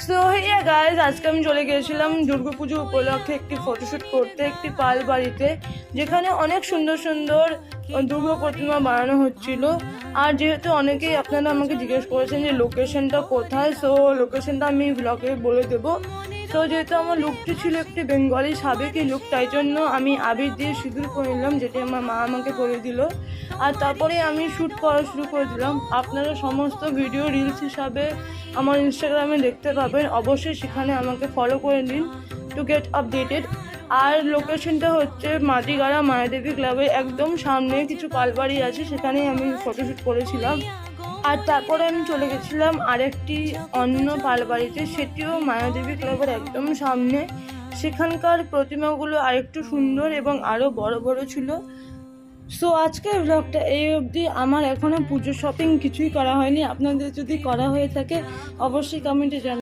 So হ্যাঁ guys, আজকে আমি চলে গিয়েছিলাম দুর্গাপুজো উপলক্ষে একটি ফটোশ্যুট করতে একটি পাল বাড়িতে, যেখানে অনেক সুন্দর সুন্দর দুর্গা প্রতিমা বানানো হচ্ছিল। আর যেহেতু অনেকেই আপনারা আমাকে জিজ্ঞেস করেছেন যে লোকেশনটা কোথায়, সো লোকেশনটা আমি ব্লগে বলে দেবো। তো যেহেতু আমার লুকটি ছিল একটি বেঙ্গলি সাবেকি লুক, তাই জন্য আমি আবির দিয়ে সিঁদুর করে নিলাম, যেটি আমার মা আমাকে করে দিল। আর তারপরে আমি শ্যুট করা শুরু করে দিলাম। আপনারা সমস্ত ভিডিও রিলস হিসাবে আমার ইনস্টাগ্রামে দেখতে পাবেন, অবশ্যই সেখানে আমাকে ফলো করে নিন টু গেট আপডেটেড। আর লোকেশনটা হচ্ছে মাটিগাড়া মায়াদেবী ক্লাবের একদম সামনে কিছু পালবাড়ি আছে, সেখানেই আমি ফটোশ্যুট করেছিলাম। আর তারপরে আমি চলে গেছিলাম আরেকটি অন্য পালবাড়িতে, সেটিও মায়াদেবী ক্লাবের একদম সামনে। সেখানকার প্রতিমাগুলো আরেকটু সুন্দর এবং আরও বড় বড় ছিল। সো আজকের ব্লগটা এই অবধি। আমার এখনও পুজো শপিং কিছুই করা হয়নি। আপনাদের যদি করা হয়ে থাকে অবশ্যই কমেন্টে জানাবেন।